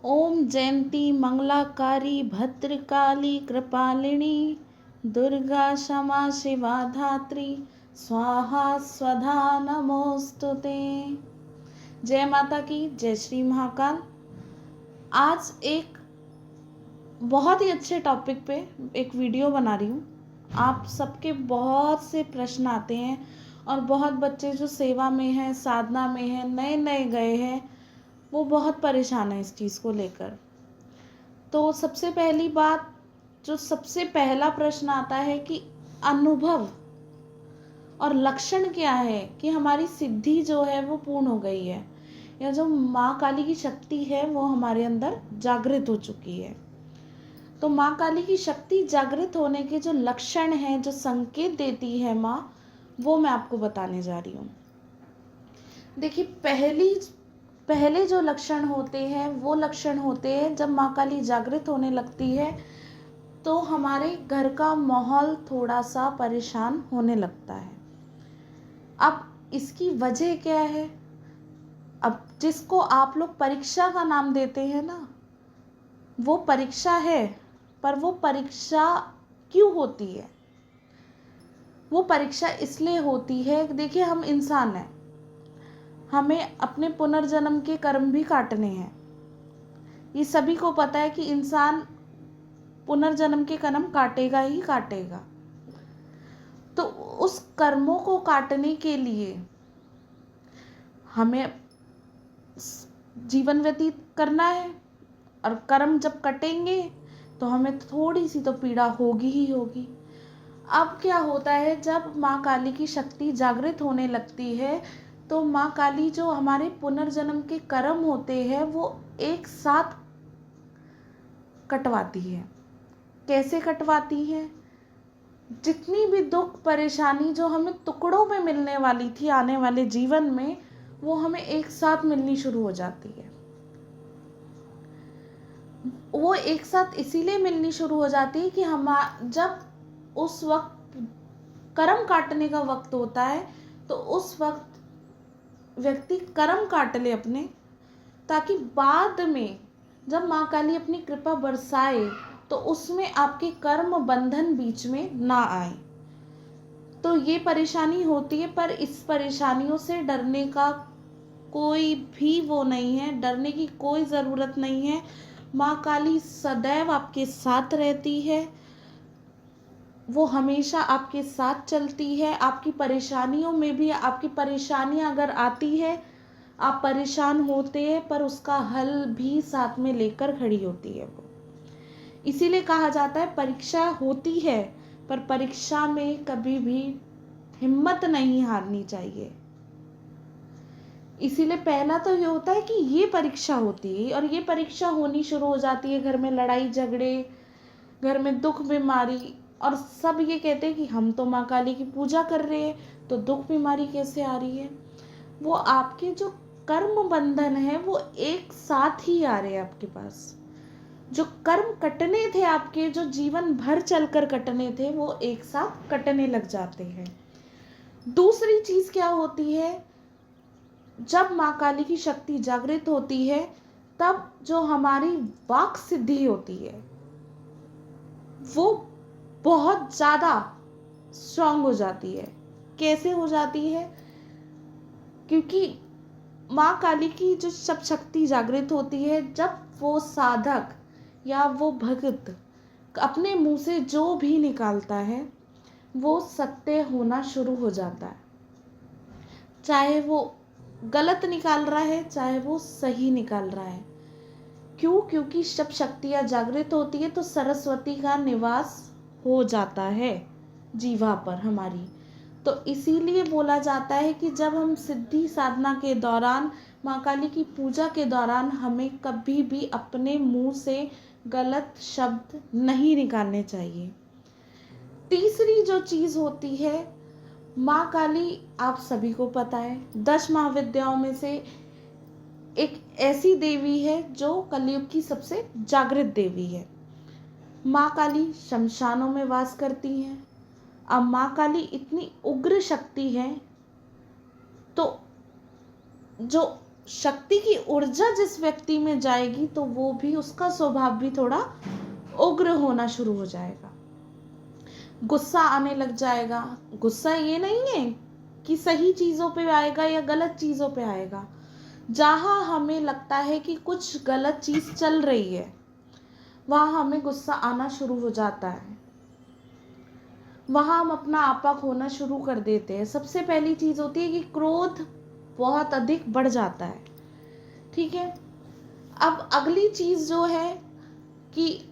ओम जयंती मंगलाकारी भद्रकाली कृपालिनी दुर्गा क्षमा शिवा धात्री स्वाहा स्वधा नमोस्तुते। जय माता की, जय श्री महाकाल। आज एक बहुत ही अच्छे टॉपिक पे एक वीडियो बना रही हूँ। आप सबके बहुत से प्रश्न आते हैं और बहुत बच्चे जो सेवा में हैं, साधना में हैं, नए नए गए हैं, वो बहुत परेशान है इस चीज़ को लेकर। तो सबसे पहली बात, जो सबसे पहला प्रश्न आता है कि अनुभव और लक्षण क्या है कि हमारी सिद्धि जो है वो पूर्ण हो गई है, या जो माँ काली की शक्ति है वो हमारे अंदर जागृत हो चुकी है। तो माँ काली की शक्ति जागृत होने के जो लक्षण हैं, जो संकेत देती है माँ, वो मैं आपको बताने जा रही हूँ। देखिए, पहले जो लक्षण होते हैं वो लक्षण होते हैं जब माँ काली जागृत होने लगती है तो हमारे घर का माहौल थोड़ा सा परेशान होने लगता है। अब इसकी वजह क्या है? अब जिसको आप लोग परीक्षा का नाम देते हैं ना, वो परीक्षा है, पर वो परीक्षा क्यों होती है? वो परीक्षा इसलिए होती है, देखिए हम इंसान हैं, हमें अपने पुनर्जन्म के कर्म भी काटने हैं। ये सभी को पता है कि इंसान पुनर्जन्म के कर्म काटेगा ही काटेगा। तो उस कर्मों को काटने के लिए हमें जीवन व्यतीत करना है, और कर्म जब कटेंगे तो हमें थोड़ी सी तो पीड़ा होगी ही होगी। अब क्या होता है, जब माँ काली की शक्ति जागृत होने लगती है तो माँ काली जो हमारे पुनर्जन्म के कर्म होते हैं वो एक साथ कटवाती है। कैसे कटवाती है? जितनी भी दुख परेशानी जो हमें टुकड़ों में मिलने वाली थी आने वाले जीवन में, वो हमें एक साथ मिलनी शुरू हो जाती है। वो एक साथ इसीलिए मिलनी शुरू हो जाती है कि हम जब उस वक्त कर्म काटने का वक्त होता है तो उस वक्त व्यक्ति कर्म काट ले अपने, ताकि बाद में जब माँ काली अपनी कृपा बरसाए तो उसमें आपके कर्म बंधन बीच में ना आए। तो ये परेशानी होती है, पर इस परेशानियों से डरने का कोई भी वो नहीं है, डरने की कोई ज़रूरत नहीं है। माँ काली सदैव आपके साथ रहती है, वो हमेशा आपके साथ चलती है। आपकी परेशानियों में भी, आपकी परेशानियाँ अगर आती है, आप परेशान होते हैं, पर उसका हल भी साथ में लेकर खड़ी होती है वो। इसीलिए कहा जाता है परीक्षा होती है, पर परीक्षा में कभी भी हिम्मत नहीं हारनी चाहिए। इसीलिए पहला तो ये होता है कि ये परीक्षा होती है, और ये परीक्षा होनी शुरू हो जाती है घर में लड़ाई झगड़े, घर में दुख बीमारी, और सब ये कहते हैं कि हम तो माँ काली की पूजा कर रहे हैं तो दुख बीमारी कैसे आ रही है? वो आपके जो कर्म बंधन है वो एक साथ ही आ रहे हैं आपके पास। जो कर्म कटने थे आपके, जो जीवन भर चलकर कटने थे, वो एक साथ कटने लग जाते हैं। दूसरी चीज क्या होती है, जब माँ काली की शक्ति जागृत होती है तब जो हमारी वाक सिद्धि होती है वो बहुत ज़्यादा स्ट्रांग हो जाती है। कैसे हो जाती है? क्योंकि माँ काली की जो सब शक्ति जागृत होती है, जब वो साधक या वो भक्त अपने मुंह से जो भी निकालता है वो सत्य होना शुरू हो जाता है। चाहे वो गलत निकाल रहा है, चाहे वो सही निकाल रहा है। क्यों? क्योंकि जब शक्तियाँ जागृत होती है तो सरस्वती का निवास हो जाता है जीवा पर हमारी। तो इसीलिए बोला जाता है कि जब हम सिद्धि साधना के दौरान, माँ काली की पूजा के दौरान, हमें कभी भी अपने मुंह से गलत शब्द नहीं निकालने चाहिए। तीसरी जो चीज़ होती है, माँ काली आप सभी को पता है 10 महाविद्याओं में से एक ऐसी देवी है जो कलयुग की सबसे जागृत देवी है। माँ काली शमशानों में वास करती हैं। अब माँ काली इतनी उग्र शक्ति है, तो जो शक्ति की ऊर्जा जिस व्यक्ति में जाएगी तो वो भी, उसका स्वभाव भी थोड़ा उग्र होना शुरू हो जाएगा। गुस्सा आने लग जाएगा। गुस्सा ये नहीं है कि सही चीज़ों पे आएगा या गलत चीज़ों पे आएगा। जहाँ हमें लगता है कि कुछ गलत चीज़ चल रही है, वहाँ हमें गुस्सा आना शुरू हो जाता है। वहाँ हम अपना आपा खोना शुरू कर देते हैं। सबसे पहली चीज़ होती है कि क्रोध बहुत अधिक बढ़ जाता है। ठीक है। अब अगली चीज़ जो है कि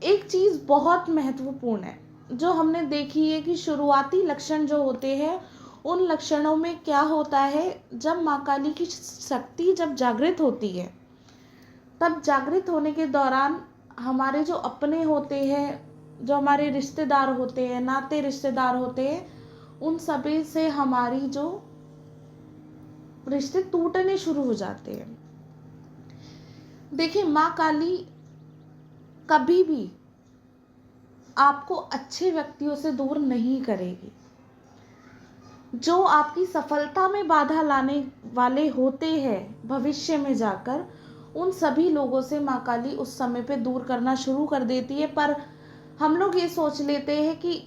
एक चीज़ बहुत महत्वपूर्ण है जो हमने देखी है कि शुरुआती लक्षण जो होते हैं, उन लक्षणों में क्या होता है, जब माँ काली की शक्ति जब जागृत होती है, तब जागृत होने के दौरान हमारे जो अपने होते हैं, जो हमारे रिश्तेदार होते हैं, नाते रिश्तेदार होते हैं, उन सभी से हमारी जो रिश्ते टूटने शुरू हो जाते हैं। देखिए, माँ काली कभी भी आपको अच्छे व्यक्तियों से दूर नहीं करेगी। जो आपकी सफलता में बाधा लाने वाले होते हैं भविष्य में जाकर, उन सभी लोगों से माँ काली उस समय पे दूर करना शुरू कर देती है। पर हम लोग ये सोच लेते हैं कि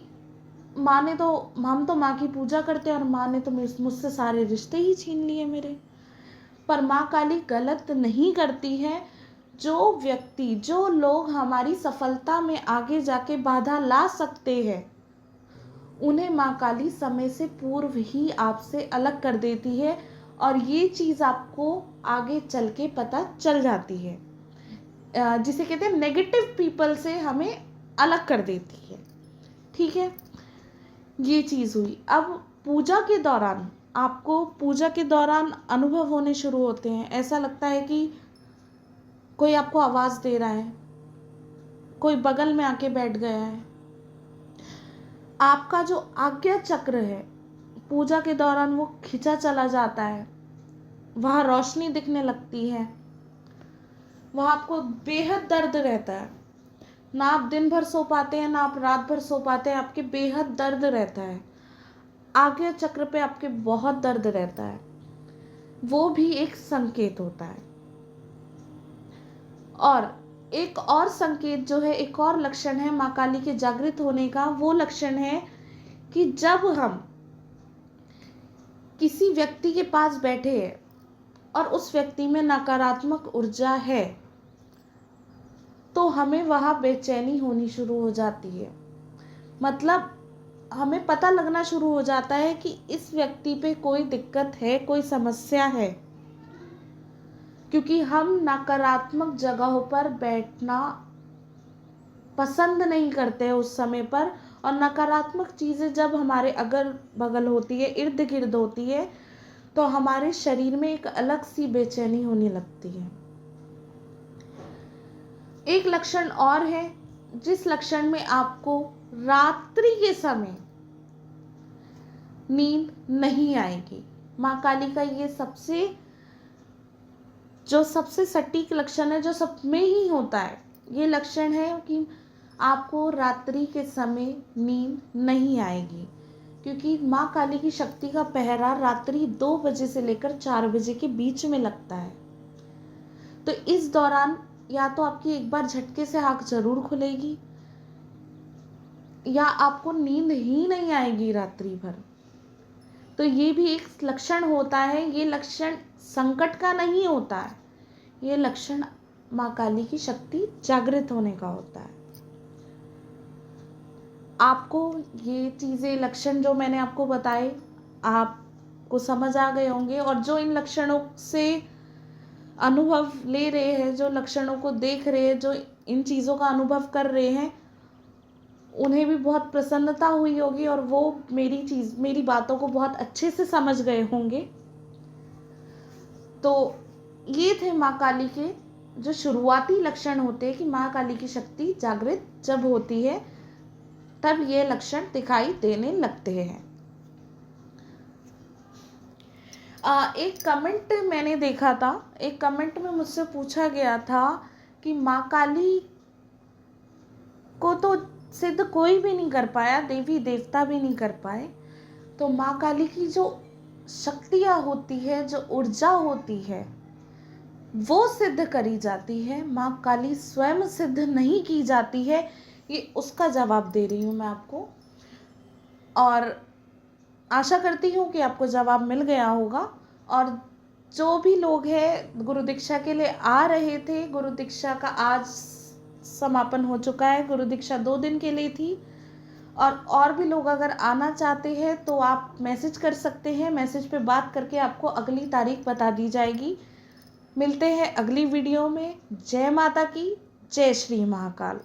हम तो माँ की पूजा करते हैं और माँ ने तो मुझसे सारे रिश्ते ही छीन लिए मेरे। पर माँ काली गलत नहीं करती है। जो व्यक्ति, जो लोग हमारी सफलता में आगे जाके बाधा ला सकते हैं, उन्हें माँ काली समय से पूर्व ही आपसे अलग कर देती है। और ये चीज़ आपको आगे चल के पता चल जाती है, जिसे कहते हैं नेगेटिव पीपल से हमें अलग कर देती है। ठीक है, ये चीज़ हुई। अब पूजा के दौरान अनुभव होने शुरू होते हैं। ऐसा लगता है कि कोई आपको आवाज़ दे रहा है, कोई बगल में आके बैठ गया है। आपका जो आज्ञा चक्र है, पूजा के दौरान वो खिंचा चला जाता है। वहाँ रोशनी दिखने लगती है। वहाँ आपको बेहद दर्द रहता है। ना आप दिन भर सो पाते हैं, ना आप रात भर सो पाते हैं। आपके बेहद दर्द रहता है। आज्ञा चक्र पे आपके बहुत दर्द रहता है। वो भी एक संकेत होता है। और एक और संकेत जो है, एक और लक्षण है माँ काली के जागृत होने का, वो लक्षण है कि जब हम किसी व्यक्ति के पास बैठे हैं और उस व्यक्ति में नकारात्मक ऊर्जा है, तो हमें वहाँ बेचैनी होनी शुरू हो जाती है। मतलब हमें पता लगना शुरू हो जाता है कि इस व्यक्ति पे कोई दिक्कत है, कोई समस्या है। क्योंकि हम नकारात्मक जगहों पर बैठना पसंद नहीं करते हैं उस समय पर। और नकारात्मक चीज़ें जब हमारे अगल बगल होती है, इर्द गिर्द होती है, तो हमारे शरीर में एक अलग सी बेचैनी होने लगती है। एक लक्षण और है, जिस लक्षण में आपको रात्रि के समय नींद नहीं आएगी। माँ काली का ये सबसे सटीक लक्षण है, जो सब में ही होता है। ये लक्षण है कि आपको रात्रि के समय नींद नहीं आएगी, क्योंकि माँ काली की शक्ति का पहरा रात्रि 2 बजे से लेकर 4 बजे के बीच में लगता है। तो इस दौरान या तो आपकी एक बार झटके से आँख जरूर खुलेगी, या आपको नींद ही नहीं आएगी रात्रि भर। तो ये भी एक लक्षण होता है। ये लक्षण संकट का नहीं होता है, ये लक्षण माँ काली की शक्ति जागृत होने का होता है। आपको ये चीज़ें, लक्षण जो मैंने आपको बताए, आपको समझ आ गए होंगे। और जो इन लक्षणों से अनुभव ले रहे हैं, जो लक्षणों को देख रहे हैं, जो इन चीज़ों का अनुभव कर रहे हैं, उन्हें भी बहुत प्रसन्नता हुई होगी और वो मेरी बातों को बहुत अच्छे से समझ गए होंगे। तो ये थे माँ काली के जो शुरुआती लक्षण होते हैं कि माँ काली की शक्ति जागृत जब होती है, तब ये लक्षण दिखाई देने लगते हैं। एक कमेंट मैंने देखा था। एक कमेंट में मुझसे पूछा गया था कि माँ काली को तो सिद्ध कोई भी नहीं कर पाया, देवी देवता भी नहीं कर पाए, तो माँ काली की जो शक्तियाँ होती है, जो ऊर्जा होती है, वो सिद्ध करी जाती है, माँ काली स्वयं सिद्ध नहीं की जाती है। ये उसका जवाब दे रही हूँ मैं आपको, और आशा करती हूँ कि आपको जवाब मिल गया होगा। और जो भी लोग हैं गुरु दीक्षा के लिए आ रहे थे, गुरु दीक्षा का आज समापन हो चुका है। गुरु दीक्षा 2 दिन के लिए थी, और भी लोग अगर आना चाहते हैं तो आप मैसेज कर सकते हैं। मैसेज पे बात करके आपको अगली तारीख बता दी जाएगी। मिलते हैं अगली वीडियो में। जय माता की, जय श्री महाकाल।